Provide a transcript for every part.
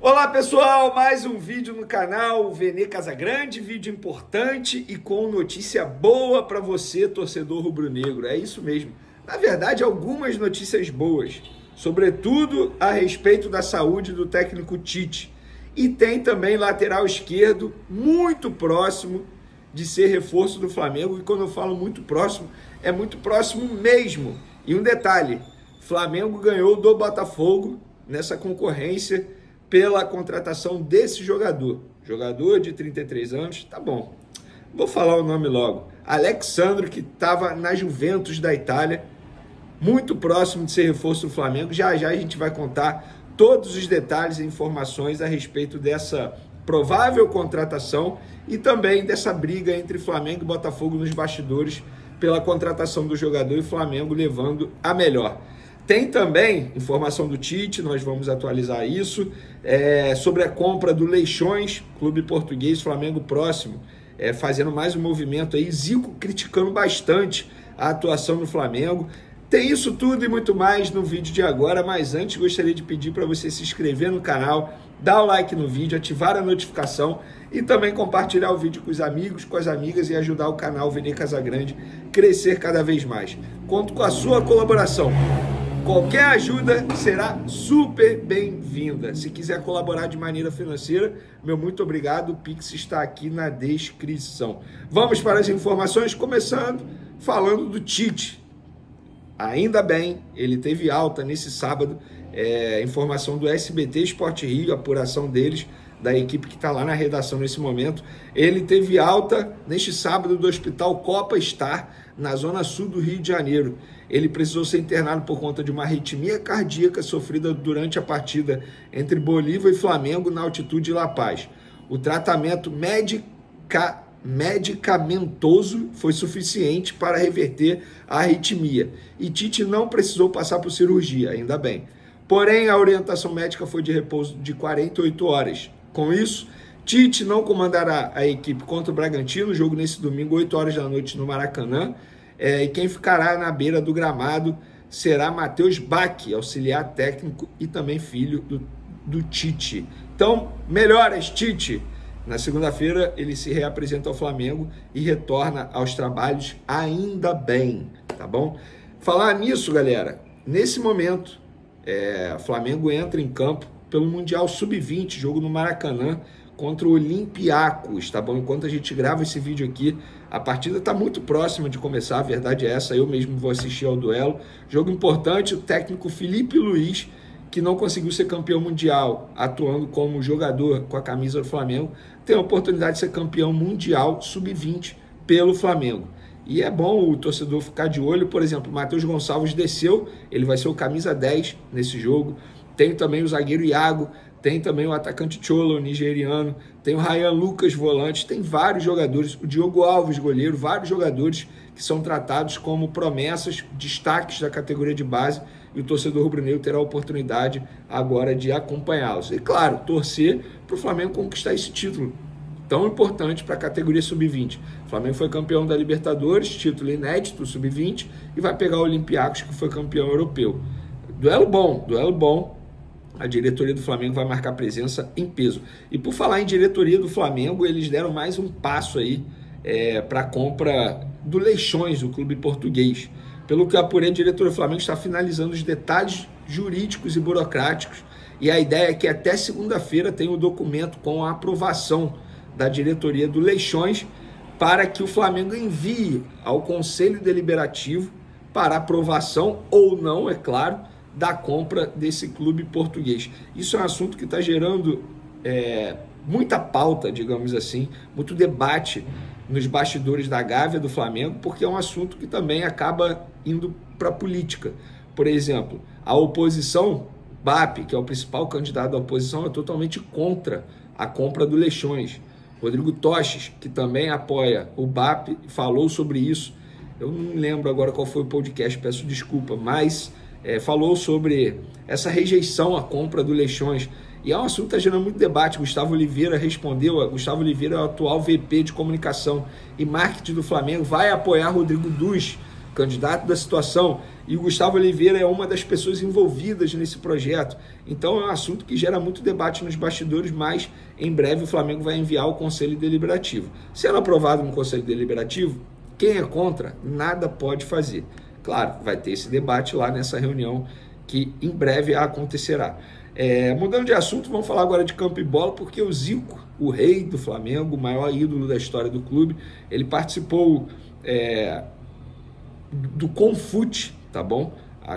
Olá pessoal, mais um vídeo no canal Vene Casagrande, vídeo importante e com notícia boa para você, torcedor rubro-negro. É isso mesmo. Na verdade, algumas notícias boas, sobretudo a respeito da saúde do técnico Tite. E tem também lateral esquerdo muito próximo de ser reforço do Flamengo. E quando eu falo muito próximo, é muito próximo mesmo. E um detalhe, Flamengo ganhou do Botafogo nessa concorrência pela contratação desse jogador de 33 anos, tá bom, vou falar o nome logo, Alex Sandro, que estava na Juventus da Itália, muito próximo de ser reforço do Flamengo. Já já a gente vai contar todos os detalhes e informações a respeito dessa provável contratação e também dessa briga entre Flamengo e Botafogo nos bastidores pela contratação do jogador e Flamengo levando a melhor. Tem também informação do Tite, nós vamos atualizar isso, sobre a compra do Leixões, clube português, Flamengo próximo, fazendo mais um movimento aí, Zico criticando bastante a atuação do Flamengo. Tem isso tudo e muito mais no vídeo de agora, mas antes gostaria de pedir para você se inscrever no canal, dar o like no vídeo, ativar a notificação e também compartilhar o vídeo com os amigos, com as amigas e ajudar o canal Vene Casagrande a crescer cada vez mais. Conto com a sua colaboração. Qualquer ajuda será super bem-vinda. Se quiser colaborar de maneira financeira, meu muito obrigado. O Pix está aqui na descrição. Vamos para as informações, começando falando do Tite. Ainda bem, ele teve alta nesse sábado. Informação do SBT Sport Rio, apuração deles, da equipe que está lá na redação nesse momento. Ele teve alta neste sábado do Hospital Copa Star, na zona sul do Rio de Janeiro. Ele precisou ser internado por conta de uma arritmia cardíaca sofrida durante a partida entre Bolívar e Flamengo na altitude de La Paz. O tratamento medicamentoso foi suficiente para reverter a arritmia e Tite não precisou passar por cirurgia, ainda bem. Porém, a orientação médica foi de repouso de 48 horas. Com isso, Tite não comandará a equipe contra o Bragantino, jogo nesse domingo, 8 horas da noite no Maracanã. E quem ficará na beira do gramado será Matheus Bachi, auxiliar técnico e também filho do Tite. Então, melhoras, Tite! Na segunda-feira, ele se reapresenta ao Flamengo e retorna aos trabalhos, ainda bem, tá bom? Falar nisso, galera, nesse momento, o Flamengo entra em campo pelo Mundial Sub-20, jogo no Maracanã, contra o Olympiacos, tá bom? Enquanto a gente grava esse vídeo aqui, a partida está muito próxima de começar, a verdade é essa, eu mesmo vou assistir ao duelo. Jogo importante, o técnico Felipe Luiz, que não conseguiu ser campeão mundial, atuando como jogador com a camisa do Flamengo, tem a oportunidade de ser campeão mundial Sub-20 pelo Flamengo. E é bom o torcedor ficar de olho, por exemplo, o Matheus Gonçalves desceu, ele vai ser o camisa 10 nesse jogo. Tem também o zagueiro Iago, tem também o atacante Cholo, nigeriano, tem o Ryan Lucas, volante, tem vários jogadores, o Diogo Alves, goleiro, vários jogadores que são tratados como promessas, destaques da categoria de base, e o torcedor rubro-negro terá a oportunidade agora de acompanhá-los. E claro, torcer para o Flamengo conquistar esse título tão importante para a categoria Sub-20. O Flamengo foi campeão da Libertadores, título inédito, Sub-20, e vai pegar o Olympiacos, que foi campeão europeu. Duelo bom. A diretoria do Flamengo vai marcar presença em peso. E por falar em diretoria do Flamengo, eles deram mais um passo aí para a compra do Leixões, o clube português. Pelo que eu apurei, a diretoria do Flamengo está finalizando os detalhes jurídicos e burocráticos. E a ideia é que até segunda-feira tenha o documento com a aprovação da diretoria do Leixões para que o Flamengo envie ao Conselho Deliberativo para aprovação ou não, é claro, da compra desse clube português. Isso é um assunto que está gerando muita pauta, digamos assim, muito debate nos bastidores da Gávea do Flamengo, porque é um assunto que também acaba indo para a política. Por exemplo, a oposição, BAP, que é o principal candidato da oposição, é totalmente contra a compra do Leixões. Rodrigo Toches, que também apoia o BAP, falou sobre isso. Eu não lembro agora qual foi o podcast, peço desculpa, mas falou sobre essa rejeição à compra do Leixões. E é um assunto que está gerando muito debate. Gustavo Oliveira respondeu. Gustavo Oliveira é o atual VP de comunicação e marketing do Flamengo, vai apoiar Rodrigo Duz candidato da situação, e o Gustavo Oliveira é uma das pessoas envolvidas nesse projeto. Então é um assunto que gera muito debate nos bastidores, mas em breve o Flamengo vai enviar ao Conselho Deliberativo. Sendo aprovado no Conselho Deliberativo, quem é contra nada pode fazer. Claro, vai ter esse debate lá nessa reunião que em breve acontecerá. Mudando de assunto, vamos falar agora de campo e bola, porque o Zico, o rei do Flamengo, o maior ídolo da história do clube, ele participou do Confute, tá bom?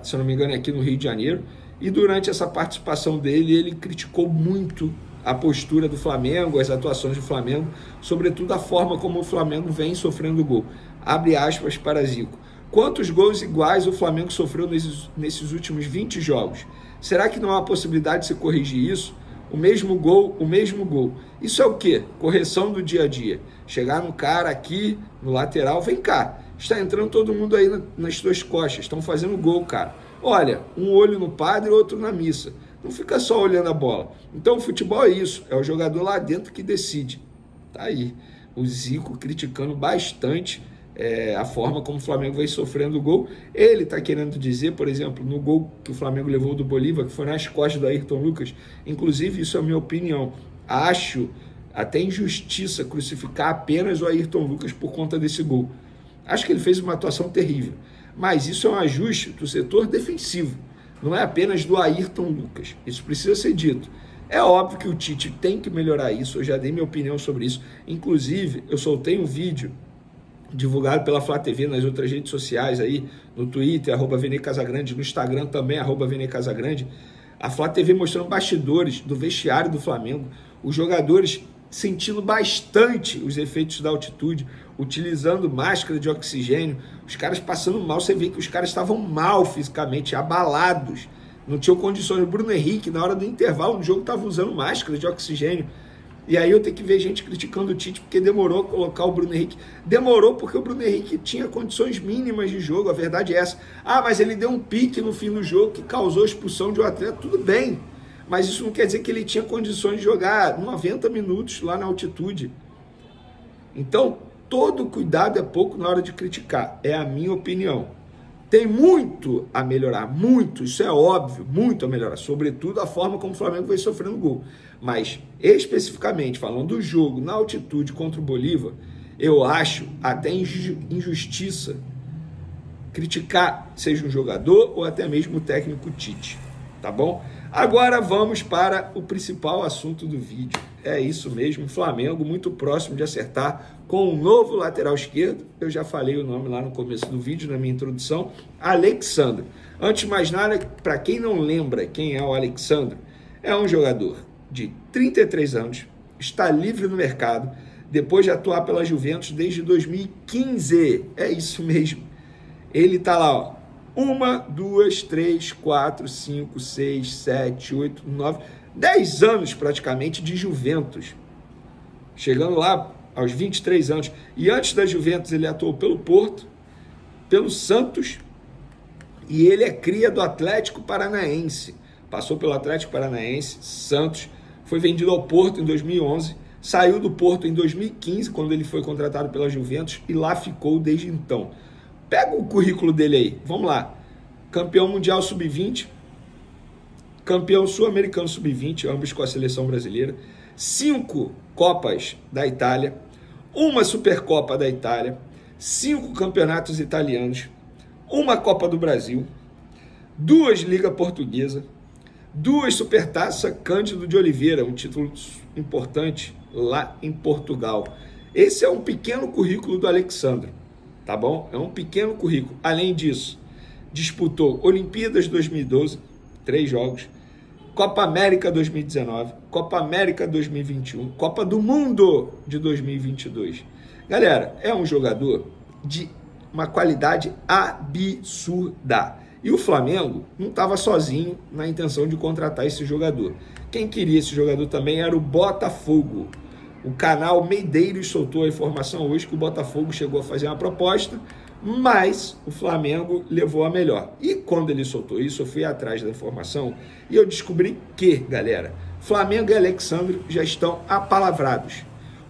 Se eu não me engano é aqui no Rio de Janeiro, e durante essa participação dele, ele criticou muito a postura do Flamengo, as atuações do Flamengo, sobretudo a forma como o Flamengo vem sofrendo gol. Abre aspas para Zico. Quantos gols iguais o Flamengo sofreu nesses últimos 20 jogos? Será que não há possibilidade de se corrigir isso? O mesmo gol, o mesmo gol. Isso é o quê? Correção do dia a dia. Chegar no cara aqui, no lateral, vem cá. Está entrando todo mundo aí nas tuas costas. Estão fazendo gol, cara. Olha, um olho no padre, outro na missa. Não fica só olhando a bola. Então o futebol é isso. É o jogador lá dentro que decide. Tá aí. O Zico criticando bastante a forma como o Flamengo vem sofrendo gol. Ele está querendo dizer, por exemplo, no gol que o Flamengo levou do Bolívar, que foi nas costas do Ayrton Lucas, inclusive isso é a minha opinião, acho até injustiça crucificar apenas o Ayrton Lucas por conta desse gol. Acho que ele fez uma atuação terrível, mas isso é um ajuste do setor defensivo, não é apenas do Ayrton Lucas, isso precisa ser dito. É óbvio que o Tite tem que melhorar isso, eu já dei minha opinião sobre isso, inclusive eu soltei um vídeo divulgado pela Flá TV nas outras redes sociais aí, no Twitter, @VNCasagrande, no Instagram também, @VNCasagrande, a Flá TV mostrando bastidores do vestiário do Flamengo, os jogadores sentindo bastante os efeitos da altitude, utilizando máscara de oxigênio, os caras passando mal, você vê que os caras estavam mal fisicamente, abalados, não tinham condições. O Bruno Henrique, na hora do intervalo do jogo, estava usando máscara de oxigênio. E aí eu tenho que ver gente criticando o Tite porque demorou a colocar o Bruno Henrique. Demorou porque o Bruno Henrique tinha condições mínimas de jogo, a verdade é essa. Ah, mas ele deu um pique no fim do jogo que causou a expulsão de um atleta. Tudo bem, mas isso não quer dizer que ele tinha condições de jogar 90 minutos lá na altitude. Então, todo cuidado é pouco na hora de criticar, é a minha opinião. Tem muito a melhorar, muito, isso é óbvio, muito a melhorar, sobretudo a forma como o Flamengo vai sofrendo gol. Mas, especificamente, falando do jogo na altitude contra o Bolívar, eu acho até injustiça criticar, seja um jogador ou até mesmo o técnico Tite, tá bom? Agora vamos para o principal assunto do vídeo. É isso mesmo, o Flamengo muito próximo de acertar com um novo lateral esquerdo. Eu já falei o nome lá no começo do vídeo, na minha introdução, Alexandre. Antes de mais nada, para quem não lembra quem é o Alexandre, é um jogador de 33 anos, está livre no mercado, depois de atuar pela Juventus desde 2015. É isso mesmo. Ele está lá, ó. 1, 2, 3, 4, 5, 6, 7, 8, 9, 10 anos praticamente de Juventus. Chegando lá aos 23 anos. E antes da Juventus ele atuou pelo Porto, pelo Santos, e ele é cria do Atlético Paranaense. Passou pelo Atlético Paranaense, Santos, foi vendido ao Porto em 2011, saiu do Porto em 2015, quando ele foi contratado pela Juventus, e lá ficou desde então. Pega o currículo dele aí, vamos lá. Campeão mundial sub-20, campeão sul-americano sub-20, ambos com a seleção brasileira, 5 Copas da Itália, 1 Supercopa da Itália, 5 campeonatos italianos, 1 Copa do Brasil, 2 Liga Portuguesa, 2 Supertaça Cândido de Oliveira, um título importante lá em Portugal. Esse é um pequeno currículo do Alexandre, tá bom? É um pequeno currículo. Além disso, disputou Olimpíadas 2012, 3 jogos, Copa América 2019, Copa América 2021, Copa do Mundo de 2022. Galera, é um jogador de uma qualidade absurda. E o Flamengo não estava sozinho na intenção de contratar esse jogador. Quem queria esse jogador também era o Botafogo. O canal Medeiros soltou a informação hoje que o Botafogo chegou a fazer uma proposta, mas o Flamengo levou a melhor. E quando ele soltou isso, eu fui atrás da informação e eu descobri que, galera, Flamengo e Alexandre já estão apalavrados.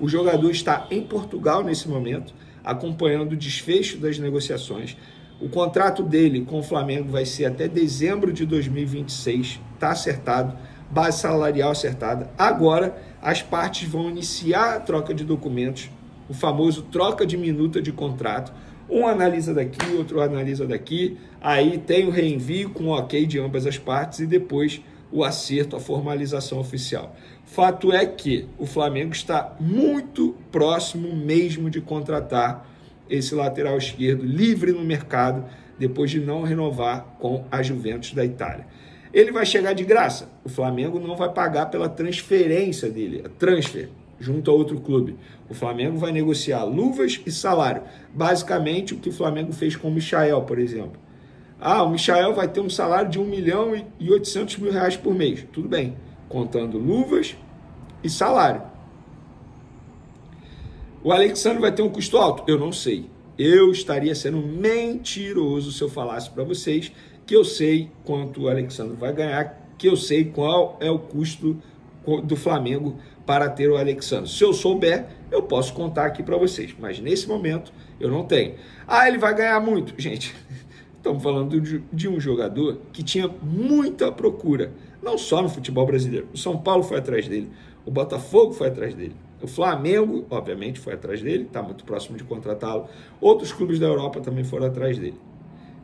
O jogador está em Portugal nesse momento, acompanhando o desfecho das negociações. O contrato dele com o Flamengo vai ser até dezembro de 2026, está acertado, base salarial acertada. Agora, as partes vão iniciar a troca de documentos, o famoso troca de minuta de contrato. Um analisa daqui, outro analisa daqui, aí tem o reenvio com o ok de ambas as partes e depois o acerto, a formalização oficial. Fato é que o Flamengo está muito próximo mesmo de contratar esse lateral esquerdo livre no mercado, depois de não renovar com a Juventus da Itália. Ele vai chegar de graça. O Flamengo não vai pagar pela transferência dele, a transfer, junto a outro clube. O Flamengo vai negociar luvas e salário. Basicamente, o que o Flamengo fez com o Michael, por exemplo. O Michael vai ter um salário de 1.800.000 reais por mês. Tudo bem, contando luvas e salário. O Alexandre vai ter um custo alto? Eu não sei. Eu estaria sendo mentiroso se eu falasse para vocês que eu sei quanto o Alexandre vai ganhar, que eu sei qual é o custo do Flamengo para ter o Alexandre. Se eu souber, eu posso contar aqui para vocês, mas nesse momento eu não tenho. Ele vai ganhar muito. Gente, estamos falando de um jogador que tinha muita procura, não só no futebol brasileiro. O São Paulo foi atrás dele, o Botafogo foi atrás dele, o Flamengo, obviamente, foi atrás dele, está muito próximo de contratá-lo. Outros clubes da Europa também foram atrás dele.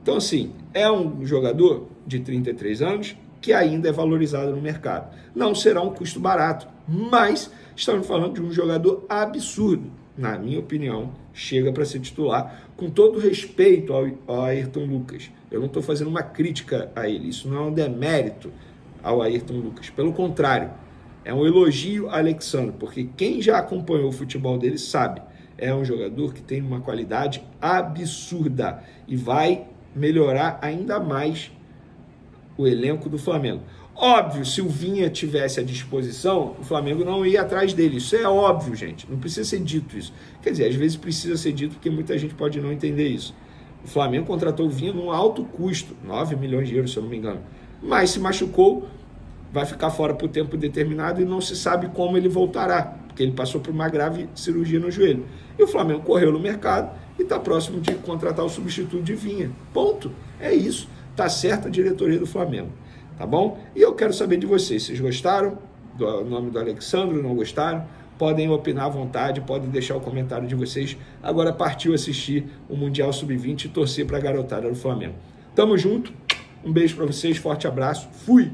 Então, assim, é um jogador de 33 anos que ainda é valorizado no mercado. Não será um custo barato, mas estamos falando de um jogador absurdo. Na minha opinião, chega para ser titular, com todo respeito ao Ayrton Lucas. Eu não estou fazendo uma crítica a ele, isso não é um demérito ao Ayrton Lucas. Pelo contrário, é um elogio a Alexandre, porque quem já acompanhou o futebol dele sabe, é um jogador que tem uma qualidade absurda e vai melhorar ainda mais o elenco do Flamengo. Óbvio, se o Vinha tivesse à disposição, o Flamengo não ia atrás dele. Isso é óbvio, gente. Não precisa ser dito isso. Quer dizer, às vezes precisa ser dito porque muita gente pode não entender isso. O Flamengo contratou o Vinha num alto custo, 9 milhões de euros, se eu não me engano. Mas se machucou, vai ficar fora por tempo determinado e não se sabe como ele voltará, porque ele passou por uma grave cirurgia no joelho. E o Flamengo correu no mercado e está próximo de contratar o substituto de Vinha. Ponto. É isso. Está certa a diretoria do Flamengo. Tá bom? E eu quero saber de vocês. Vocês gostaram do nome do Alexandre? Não gostaram? Podem opinar à vontade, podem deixar o comentário de vocês. Agora partiu assistir o Mundial Sub-20 e torcer para a garotada do Flamengo. Tamo junto. Um beijo para vocês. Forte abraço. Fui!